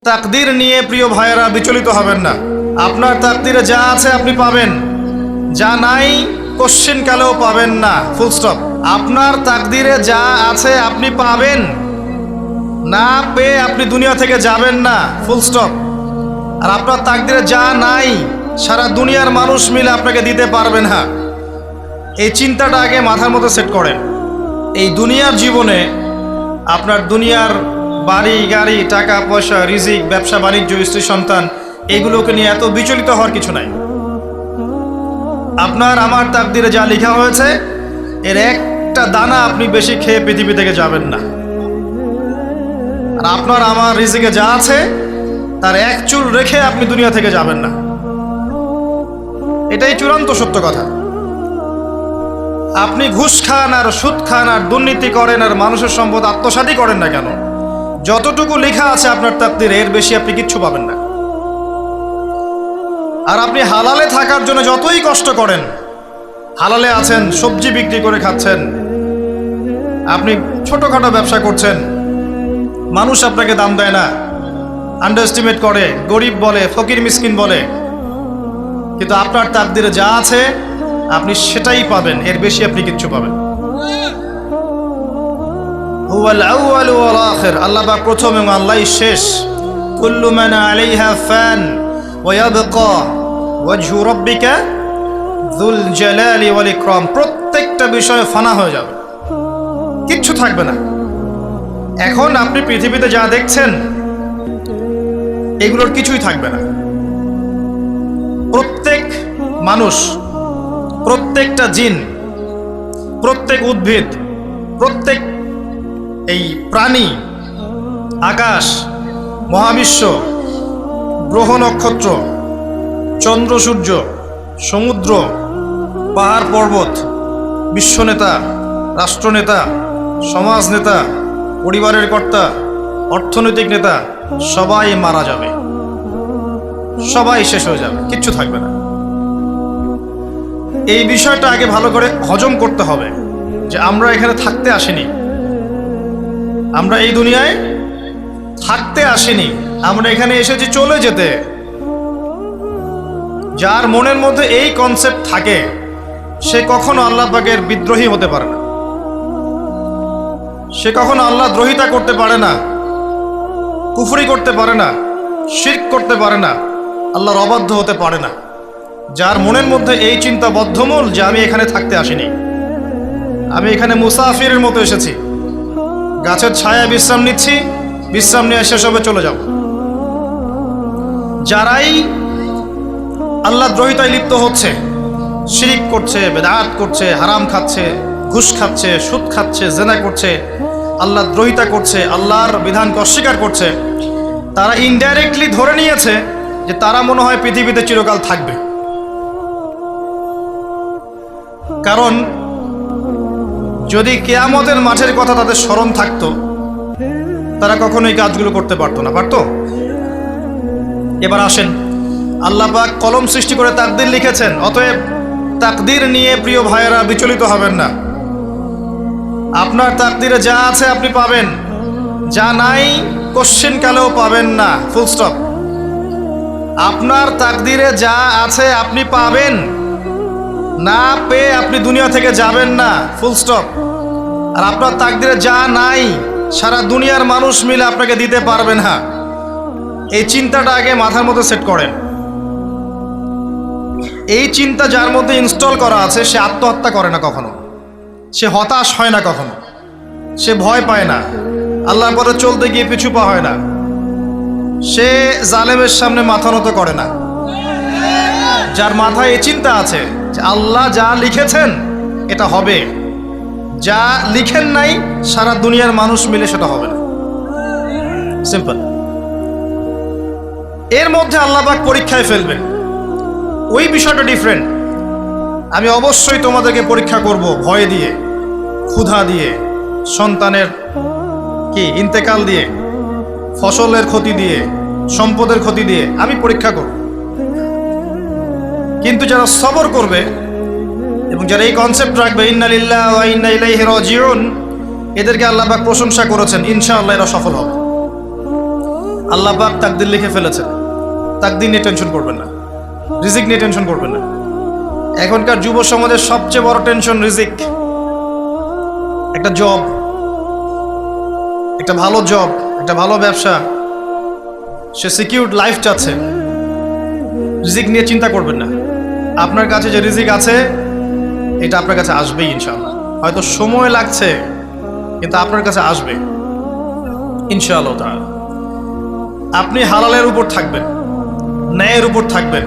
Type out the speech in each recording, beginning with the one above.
তাকদীর নিয়ে প্রিয় ভাইয়েরা বিচলিত হবেন না। আপনার তাকদীরে যা আছে আপনি পাবেন, যা নাই কোশ্চিনকালেও পাবেন না, ফুল স্টপ। আপনার তাকদীরে যা আছে আপনি পাবেন, না পেয়ে আপনি দুনিয়া থেকে যাবেন না, ফুল স্টপ। আর আপনার তাকদীরে যা নাই সারা দুনিয়ার মানুষ মিলে আপনাকে দিতে পারবে না। এই চিন্তাটা আগে মাথার মধ্যে সেট করেন। এই দুনিয়ার জীবনে আপনার দুনিয়ার বাড়ি গাড়ি, টাকা পয়সা, রিজিক, ব্যবসা বাণিজ্য, স্ত্রী সন্তান, এগুলোকে নিয়ে এত বিচলিত হওয়ার কিছু নাই। আপনার আমার তাকদীরে যা লেখা হয়েছে এর একটা দানা আপনি বেশি খেয়ে পৃথিবী থেকে যাবেন না। আর আপনার আমার রিজিকে যা আছে তার এক চুল রেখে আপনি দুনিয়া থেকে যাবেন না। এটাই চূড়ান্ত সত্য কথা। আপনি ঘুষ খান আর সুদ খান আর দুর্নীতি করেন আর মানুষের সম্পদ আত্মসাৎই করেন না কেন, যতটুকু লেখা আছে আপনার তাকদীরে এর বেশি আপনি কিচ্ছু পাবেন না। আর আপনি হালালে থাকার জন্য যতই কষ্ট করেন, হালালে আছেন, সবজি বিক্রি করে খাচ্ছেন, আপনি ছোটখাটো ব্যবসা করছেন, মানুষ আপনাকে দাম দেয় না, আন্ডার এস্টিমেট করে, গরিব বলে, ফকির মিসকিন বলে, কিন্তু আপনার তাকদীরে যা আছে আপনি সেটাই পাবেন, এর বেশি আপনি কিচ্ছু পাবেন। হুয়াল আউয়ালু ওয়াল আখির, আল্লাহ পাক প্রথম এবং আল্লাহই শেষ। কুল্লু মান আলাইহা ফান ওয়া ইয়াবকা ওয়াজহু রাব্বিকা যুল জালালি ওয়াল ইকরাম। প্রত্যেকটা বিষয় ফানা হয়ে যাবে, কিচ্ছু থাকবে না। এখন আপনি পৃথিবীতে যা দেখছেন এগুলোর কিছুই থাকবে না। প্রত্যেক মানুষ, প্রত্যেকটা জিন, প্রত্যেক উদ্ভিদ, প্রত্যেক এই প্রাণী, আকাশ, মহাবিশ্ব, গ্রহ নক্ষত্র, চন্দ্র সূর্য, সমুদ্র, পাহাড় পর্বত, বিশ্বনেতা, রাষ্ট্রনেতা, সমাজ নেতা, পরিবারের কর্তা, অর্থনৈতিক নেতা, সবাই মারা যাবে, সবাই শেষ হয়ে যাবে, কিচ্ছু থাকবে না। এই বিষয়টা আগে ভালো করে হজম করতে হবে যে আমরা এখানে থাকতে আসিনি, আমরা এই দুনিয়ায় থাকতে আসিনি, আমরা এখানে এসেছি চলে যেতে। যার মনের মধ্যে এই কনসেপ্ট থাকে সে কখনো আল্লাহ পাকের বিদ্রোহী হতে পারে না, সে কখনো আল্লাহ দ্রোহিতা করতে পারে না, কুফরি করতে পারে না, শিরক করতে পারে না, আল্লাহর অবাধ্য হতে পারে না। যার মনের মধ্যে এই চিন্তা বদ্ধমূল যে আমি এখানে থাকতে আসিনি, আমি এখানে মুসাফিরের মতো এসেছি, গাছের ছায়া বিশ্রাম নিচ্ছি, বিশ্রাম নিয়ে শেষ হবে চলে যাব। যারাই আল্লাহ দ্রোহিতায় লিপ্ত হচ্ছে, শিরিক করছে, বেদাত করছে, হারাম খাচ্ছে, ঘুষ খাচ্ছে, সুদ খাচ্ছে, জেনা করছে, আল্লাহ দ্রোহিতা করছে, আল্লাহর বিধানকে অস্বীকার করছে, তারা ইনডাইরেক্টলি ধরে নিয়েছে যে তারা মনে হয় পৃথিবীতে চিরকাল থাকবে। কারণ যদি কিয়ামতের মাঠের কথা তাদের স্মরণ থাকতো তারা কখনোই কাজগুলো করতে পারতো না, পারতো? এবার আসেন, আল্লাহ পাক কলম সৃষ্টি করে তাকদীর লিখেছেন, অতএব তাকদীর নিয়ে প্রিয় ভাইয়েরা বিচলিত হবেন না। আপনার তাকদীরে যা আছে আপনি পাবেন, যা নাই কোশ্চিনকালেও পাবেন না, ফুল স্টপ। আপনার তাকদীরে যা আছে আপনি পাবেন, না পেয়ে আপনি দুনিয়া থেকে যাবেন না, ফুল স্টপ। আর আপনার তাকদীরে যা নাই সারা দুনিয়ার মানুষ মিলে আপনাকে দিতে পারবে না। এই চিন্তাটা আগে মাথার মধ্যে সেট করেন। এই চিন্তা যার মধ্যে ইনস্টল করা আছে সে আত্মহত্যা করে না কখনো, সে হতাশ হয় না কখনো, সে ভয় পায় না, আল্লাহর পথে চলতে গিয়ে পিছু পা হয় না, সে জালেমের সামনে মাথা নত করে না। যার মাথায় এই চিন্তা আছে যে আল্লাহ যা লিখেছেন এটা হবে, যা লিখেন নাই সারা দুনিয়ার মানুষ মিলে সেটা হবে না, সিম্পল। এর মধ্যে আল্লাহ পাক পরীক্ষায় ফেলবেন, ওই বিষয়টা ডিফারেন্ট। আমি অবশ্যই তোমাদেরকে পরীক্ষা করব ভয় দিয়ে, ক্ষুধা দিয়ে, সন্তানের কি ইন্তেকাল দিয়ে, ফসলের ক্ষতি দিয়ে, সম্পদের ক্ষতি দিয়ে আমি পরীক্ষা করব। কিন্তু যারা সবর করবে এবং যারা এই কনসেপ্ট রাখবে ইন্না লিল্লাহি ওয়া ইন্না ইলাইহি রাজিউন, এদেরকে আল্লাহ পাক প্রশংসা করেছেন, ইনশাআল্লাহ এরা সফল হবে। আল্লাহ পাক তাকদির লিখে ফেলেছেন, তাকদির নিয়ে টেনশন করবেন না, রিজিক নিয়ে টেনশন করবেন না। এখনকার যুব সমাজের সবচেয়ে বড় টেনশন রিজিক। একটা জব, একটা ভালো জব, একটা ভালো ব্যবসা, সে সিকিউরড লাইফ চাচ্ছে। রিজিক নিয়ে চিন্তা করবেন না। আপনার কাছে যে রিজিক আছে এটা আপনার কাছে আসবেই ইনশাআল্লাহ। হয়তো সময় লাগছে কিন্তু আপনার কাছে আসবে ইনশাআল্লাহ তাআলা। আপনি হালালের উপর থাকবেন, ন্যায়ের উপর থাকবেন।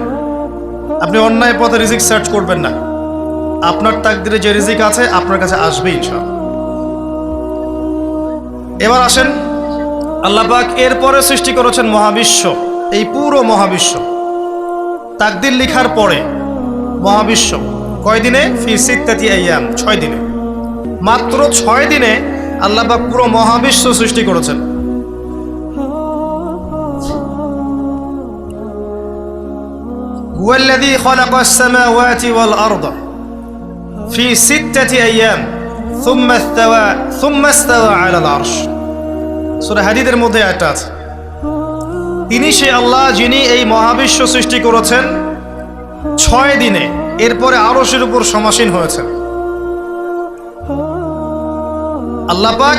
আপনি অন্যায় পথে রিজিক সার্চ করবেন না। আপনার তাকদিরে যে রিজিক আছে আপনার কাছে আসবে ইনশাআল্লাহ। এবার আসেন, আল্লাহ পাক এরপরে সৃষ্টি করেছেন মহাবিশ্ব। এই পুরো মহাবিশ্ব তাকদির লিখার পরে মহাবিশ্ব কয় দিনে? ফি সিত্তাতি আইয়াম, 6 দিনে। মাত্র 6 দিনে আল্লাহ পাক পুরো মহাবিশ্ব সৃষ্টি করেছেন। হুয়াল্লাযী খালাকাস সামাওয়াতি ওয়াল আরদা ফি সিত্তাতি আইয়াম সুম্মা ইসতাওয়া আলাল আরশ। সূরা হাদীদের মধ্যে একটা আছে, তিনি সে আল্লাহ যিনি এই মহাবিশ্ব সৃষ্টি করেছেন 6 দিনে, এরপরে আরশের উপর সমাসীন হয়েছেন। আল্লাহ পাক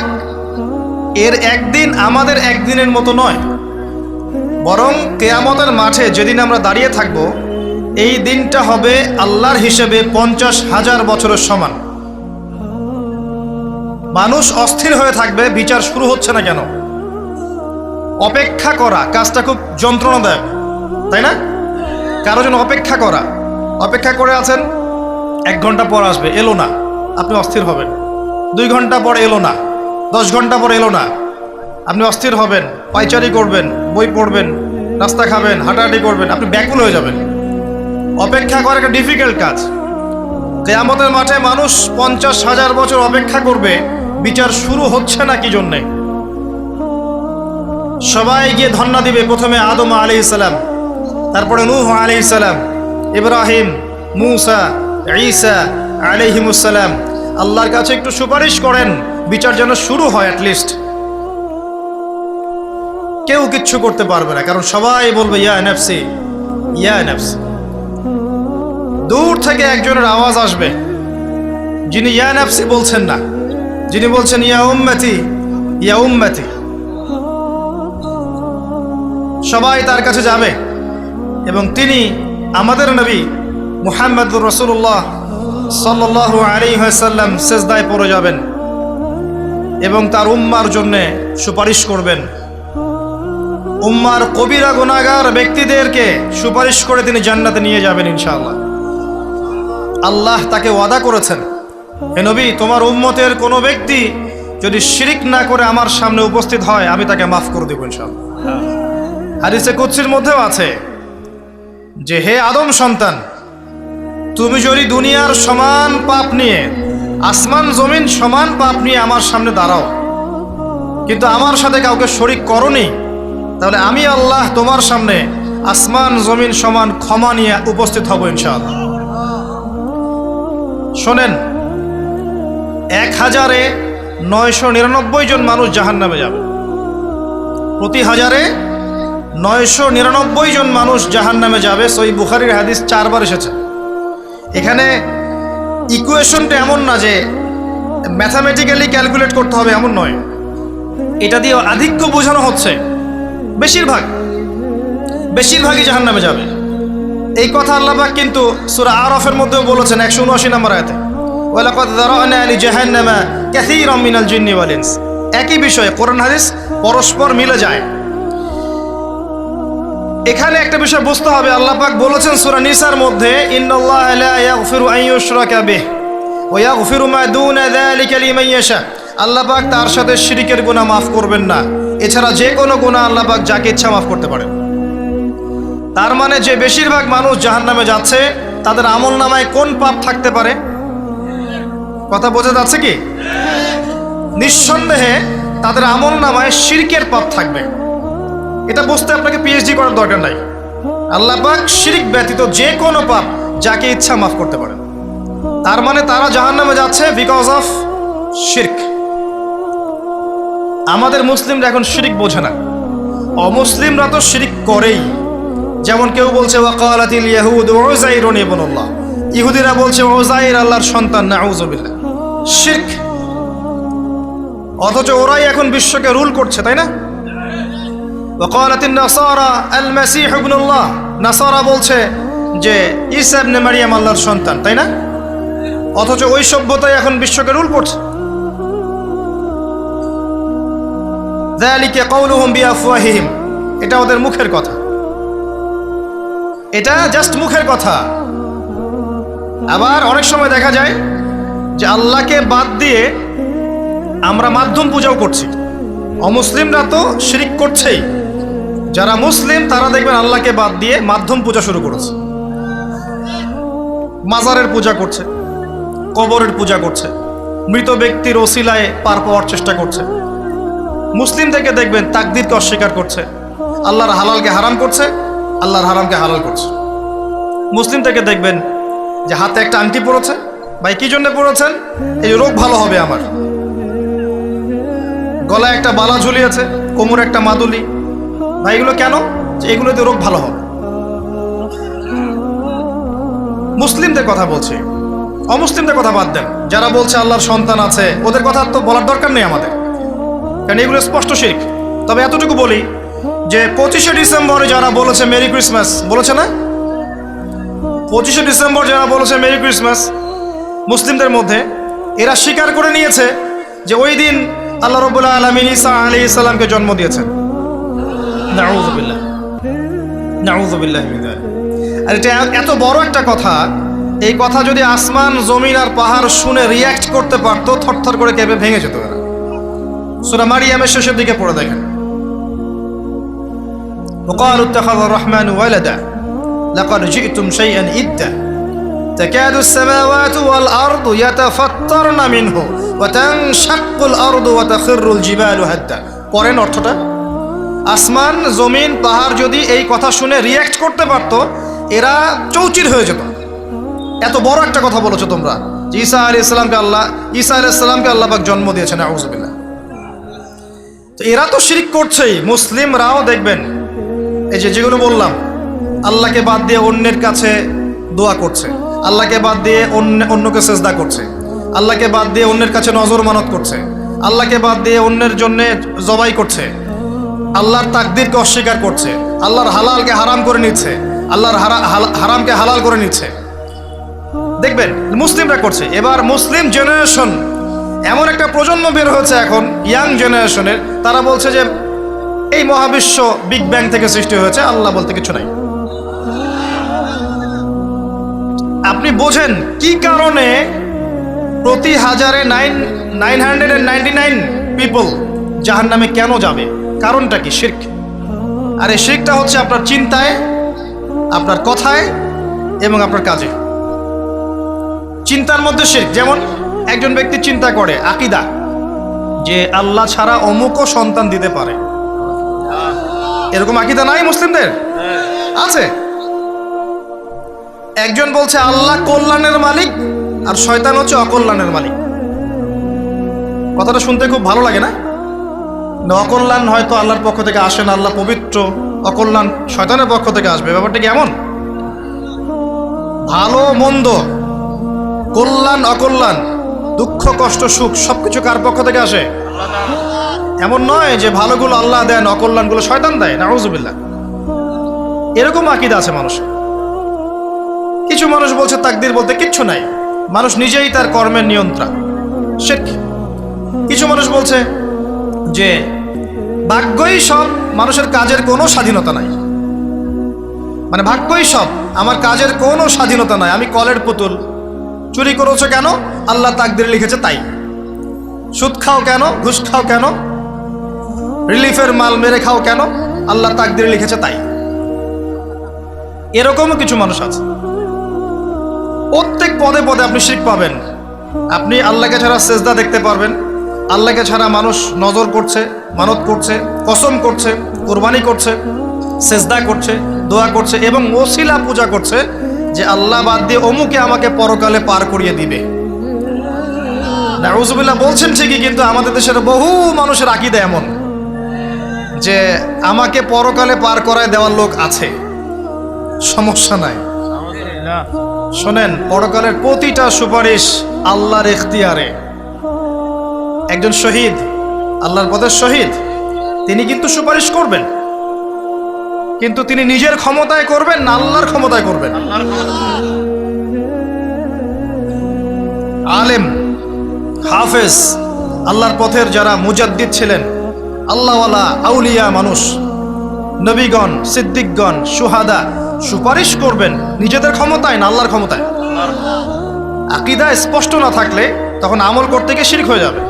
এর একদিন আমাদের একদিনের মতো নয়, বরং কিয়ামতের মাঠে যেদিন আমরা দাঁড়িয়ে থাকব এই দিনটা হবে আল্লাহর হিসেবে 50,000 বছরের সমান। মানুষ অস্থির হয়ে থাকবে, বিচার শুরু হচ্ছে না কেন। অপেক্ষা করা কাজটা খুব যন্ত্রণাদায়ক, তাই না? কারো জন্য অপেক্ষা করা, অপেক্ষা করে আছেন, 1 ঘন্টা পর আসবে, এলো না, আপনি অস্থির হবেন। 2 ঘন্টা পর এলো না, 10 ঘন্টা পর এলো না, আপনি অস্থির হবেন, পায়চারি করবেন, বই পড়বেন, নাস্তা খাবেন, হাঁটাহাঁটি করবেন, আপনি ব্যাকুল হয়ে যাবেন। অপেক্ষা করা একটা ডিফিকাল্ট কাজ। কিয়ামতের মাঠে মানুষ 50,000 বছর অপেক্ষা করবে, বিচার শুরু হচ্ছে না কি জন্যে। সবাই গিয়ে ধন্না দিবে, প্রথমে আদম আলাইহিস সালাম, তারপরে নূহ আলাইহিস সালাম, ইব্রাহিম, মূসা, ঈসা আলাইহিমুস সালাম। আল্লাহর কাছে একটু সুপারিশ করেন, বিচার যেন শুরু হয় অ্যাটলিস্ট। কেউ কিচ্ছু করতে পারবে না, কারণ সবাই বলবে ইয়া নাফসি, ইয়া নাফসি। দূর থেকে একজনের আওয়াজ আসবে, যিনি ইয়া নাফসি বলছেন না, যিনি বলছেন ইয়া উম্মতি, ইয়া উম্মতি। সবাই তার কাছে যাবে এবং তিনি আমাদের নবী মুহাম্মদুর রাসূলুল্লাহ সাল্লাল্লাহু আলাইহি ওয়াসাল্লাম সিজদায় পড়ে যাবেন এবং তার উম্মার জন্য সুপারিশ করবেন। উম্মার কবিরা গুনাহগার ব্যক্তিদেরকে সুপারিশ করে তিনি জান্নাতে নিয়ে যাবেন ইনশাআল্লাহ। আল্লাহ তাকে ওয়াদা করেছেন, হে নবী, তোমার উম্মতের কোনো ব্যক্তি যদি শিরিক না করে আমার সামনে উপস্থিত হয় আমি তাকে মাফ করে দেব ইনশাআল্লাহ। হাদিসে কুদসির মধ্যেও আছে যে হে আদম সন্তান, তুমি যদি দুনিয়ার সমান পাপ নিয়ে, আসমান জমিন সমান পাপ নিয়ে আমার সামনে দাঁড়াও, কিন্তু আমার সাথে কাউকে শরিক করনি, তাহলে আমি আল্লাহ তোমার সামনে আসমান জমিন সমান ক্ষমা নিয়ে উপস্থিত হব ইনশাআল্লাহ। শোনেন, 1000-999 জন মানুষ জাহান্নামে যাবে। প্রতি 1000-999 জন মানুষ জাহান্নামে যাবে। সহিহ বুখারীর হাদিস 4 বার এসেছে। এখানে ইকুয়েশনটা এমন না যে ম্যাথামেটিক্যালি ক্যালকুলেট করতে হবে, এমন নয়। এটা দিয়ে আধিক্য বোঝানো হচ্ছে, বেশিরভাগই জাহান্নামে যাবে। এই কথা আল্লাহ পাক কিন্তু সূরা আরাফের মধ্যেও বলেছেন 179 নম্বর আয়াতে, ওয়ালাকাদ যারানা লিজাহান্নামা কাসীরাম মিনাল জিন্নি ওয়াল ইনস। একই বিষয়ে কোরআন হাদিস পরস্পর মিলে যায়। এখানে একটা বিষয় বুঝতে হবে, আল্লাহ পাক বলেছেন সূরা নিসার মধ্যে, ইন্নাল্লাহা লা ইয়াগফিরু আন ইউশরাকা বিহি ওয়া ইয়াগফিরু মা দুনা যালিকা লিমান ইয়াশা। আল্লাহ পাক তার সাথে শিরকের গুনাহ মাফ করবেন না, এছাড়া যে কোনো গুনাহ আল্লাহ পাক যাকে ইচ্ছা মাফ করতে পারেন। তার মানে যে বেশিরভাগ মানুষ জাহান্নামে যাচ্ছে তাদের আমলনামায় কোন পাপ থাকতে পারে? কথা বোঝা যাচ্ছে কি? নিঃসন্দেহে তাদের আমলনামায় শিরকের পাপ থাকবে। এটা বুঝতে আপনাকে পিএইচডি করার দরকার নাই। আল্লাহ পাক শিরক ব্যতীত যে কোনো পাপ যাকে ইচ্ছা মাফ করতে পারেন। তার মানে তারা জাহান্নামে যাচ্ছে বিকজ অফ শিরক। আমাদের মুসলিমরা এখন শিরক বোঝে না। অমুসলিমরা তো শিরক করেই। যেমন কেউ বলছে ওয়াকালাতিল ইয়াহুদ উযাইরুন ইবনুল্লাহ, ইহুদিরা বলছে উযাইর আল্লাহর সন্তান, নাউযুবিল্লাহ, শিরক। অথচ ওরাই এখন বিশ্বকে রুল করছে, তাই না? ওয়াকালাতিন নাসারা আল মাসীহ ইবনুল্লাহ, নাসারা বলছে যে ঈসা ইবনে মারইয়াম আল্লাহর সন্তান, তাই না? অথচ ওই সভ্যতাই এখন বিশ্বকে রুল করছে। যালিকা কাউলুহুম বিআফওয়াহিহিম, এটা ওদের মুখের কথা, এটা জাস্ট মুখের কথা। আবার অনেক সময় দেখা যায় যে আল্লাহকে বাদ দিয়ে আমরা মাধ্যম পূজাও করছি। অমুসলিমরা তো শিরক করছেই, যারা মুসলিম তারা দেখবেন আল্লাহকে বাদ দিয়ে মাধ্যম পূজা শুরু করেছে। মাজারের পূজা করছে, কবরের পূজা করছে, মৃত ব্যক্তির ওসিলায় পার পাওয়ার চেষ্টা করছে। মুসলিম থেকে দেখবেন তাকদীরকে অস্বীকার করছে, আল্লাহর হালালকে হারাম করছে, আল্লাহর হারামকে হালাল করছে। মুসলিম থেকে দেখবেন যে হাতে একটা আংটি পড়েছে, ভাই কি জন্য পড়েছেন? এই রোগ ভালো হবে আমার। গলায় একটা বালা ঝুলিয়েছে, কোমরে একটা মাদুলি, ভাই এগুলো কেন? যে এগুলোতে রোগ ভালো হবে। মুসলিমদের কথা বলছি, অমুসলিমদের কথা বাদ দেন। যারা বলছে আল্লাহর সন্তান আছে ওদের কথা তো বলার দরকার নেই আমাদের, কারণ এগুলো স্পষ্ট শিরক। তবে এতটুকু বলি যে 25শে ডিসেম্বরে যারা বলেছে মেরি ক্রিসমাস, বলেছে না? 25শে ডিসেম্বর যারা বলেছে মেরি ক্রিসমাস, মুসলিমদের মধ্যে এরা স্বীকার করে নিয়েছে যে ওই দিন আল্লাহ রাব্বুল আলামিন ঈসা আলাইহিস সালামকে জন্ম দিয়েছেন। নাউযুবিল্লাহ, নাউযুবিল্লাহ মিন যালিক। আর এটা এত বড় একটা কথা, এই কথা যদি আসমান জমিন আর পাহাড় শুনে রিয়্যাক্ট করতে পারতো, থরথর করে কেঁপে ভেঙে যেত এরা। সূরা মারিয়ামের শেষের দিকে পড়ে দেখেন, وقالوا اتخذ الرحمن ولدا لقد جئتم شيئا إدا تكاد السماوات والأرض يتفطرن منه وتنشق الأرض وتخر الجبال هدا। পরেন অর্থটা, আসমান জমিন পাহাড় যদি এই কথা শুনে রিয়্যাক্ট করতে পারতো এরা চৌচির হয়ে যেত। এত বড় একটা কথা বলেছো তোমরা যে ঈসা আলাইহিস সালামকে আল্লাহ পাক জন্ম দিয়েছেন, নাউযুবিল্লাহ। তো এরা তো শিরক করছেই। মুসলিমরাও দেখবেন এই যে যেগুলো বললাম, আল্লাহকে বাদ দিয়ে অন্যের কাছে দোয়া করছে, আল্লাহকে বাদ দিয়ে অন্যকে সেজদা করছে, আল্লাহকে বাদ দিয়ে অন্যের কাছে নজর মানত করছে, আল্লাহকে বাদ দিয়ে অন্যের জন্য জবাই করছে, আল্লাহর তাকদীরকে অস্বীকার করছে, আল্লাহর হালালকে হারাম করে নিচ্ছে, আল্লাহর হারামকে হালাল করে নিচ্ছে। দেখবেন মুসলিমরা করছে। এবার মুসলিম জেনারেশন, এমন একটা প্রজন্ম বের হয়েছে এখন, ইয়াং জেনারেশনের, তারা বলছে যে এই মহাবিশ্ব বিগ ব্যাং থেকে সৃষ্টি হয়েছে, আল্লাহ বলতে কিছু নাই। আপনি বোঝেন কি কারণে প্রতি হাজারে 999 পিপল জাহান্নামে কেন যাবে? কারণটা কি? শিরক। আর এই শিরকটা হচ্ছে আপনার চিন্তায়, আপনার কথায় এবং আপনার কাজে। চিন্তার মধ্যে শিরক। যেমন একজন ব্যক্তি চিন্তা করে আকীদা যে আল্লাহ ছাড়া অমুকও সন্তান দিতে পারে, এরকম আকীদা নাই মুসলিমদের? আছে। একজন বলছে আল্লাহ কল্যাণের মালিক আর শয়তান হচ্ছে অকল্যাণের মালিক। কথাটা শুনতে খুব ভালো লাগে না? অকল্যাণ হয়তো আল্লাহর পক্ষ থেকে আসে না, আল্লাহ পবিত্র, অকল্যাণ শয়তানের পক্ষ থেকে আসবে। ব্যাপারটা কি এমন? ভালো মন্দ, কল্যাণ অকল্যাণ, দুঃখ কষ্ট সুখ সবকিছু কার পক্ষ থেকে আসে? এমন নয় যে ভালোগুলো আল্লাহ দেন, অকল্যাণগুলো শয়তান দেয়, নাউযুবিল্লাহ। এরকম আকীদা আছে মানুষ। কিছু মানুষ বলছে তাকদীর বলতে কিচ্ছু নাই, মানুষ নিজেই তার কর্মের নিয়ন্ত্রণ, শিরক। কিছু মানুষ বলছে যে ভাগ্যই সব, মানুষের কাজের কোনো স্বাধীনতা নাই। মানে ভাগ্যই সব, আমার কাজের কোনো স্বাধীনতা নাই, আমি কলের পুতুল। চুরি করেছো কেন? আল্লাহ তাকদীরে লিখেছে তাই। সুদ খাও কেন? ঘুষ খাও কেন? রিলিফের মাল মেরে খাও কেন? আল্লাহ তাকদীরে লিখেছে তাই। এরকমও কিছু মানুষ আছে। প্রত্যেক পদে পদে আপনি শিরক পাবেন। আপনি আল্লাহকে ছাড়া সেজদা দেখতে পারবেন, আল্লাহকে ছাড়া মানুষ নজর করছে, মানত করছে, কসম করছে, কুরবানি করছে, সেজদা করছে, দোয়া করছে এবং ওসিলা পূজা করছে যে আল্লাহ বাদ দিয়ে অমুকে আমাকে পরকালে পার করিয়ে দিবে। নাউযুবিল্লাহ বলছেন ঠিকই, কিন্তু আমাদের দেশের বহু মানুষের আকীদা এমন যে আমাকে পরকালে পার করায় দেওয়ার লোক আছে, সমস্যা নাই। শোনেন, পরকালের প্রতিটা সুপারিশ আল্লাহর এখতিয়ারে। একজন শহীদ, আল্লাহর পথের শহীদ, তিনি কিন্তু সুপারিশ করবেন, কিন্তু তিনি নিজের ক্ষমতায় করবেন না আল্লাহর ক্ষমতায় করবেন। আলেম, হাফেজ, আল্লাহর পথের যারা মুজাদ্দিদ ছিলেন, আল্লাহওয়ালা আউলিয়া মানুষ, নবীগণ, সিদ্দিকগণ, সুহাদা সুপারিশ করবেন নিজেদের ক্ষমতায় না আল্লাহর ক্ষমতায়। আকীদা স্পষ্ট না থাকলে তখন আমল করতে গিয়ে শিরক হয়ে যাবে।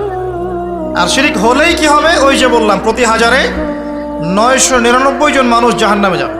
আর শিরক হলেই কি হবে? ওই যে বললাম, প্রতি হাজারে 999 জন মানুষ জাহান্নামে যাবে।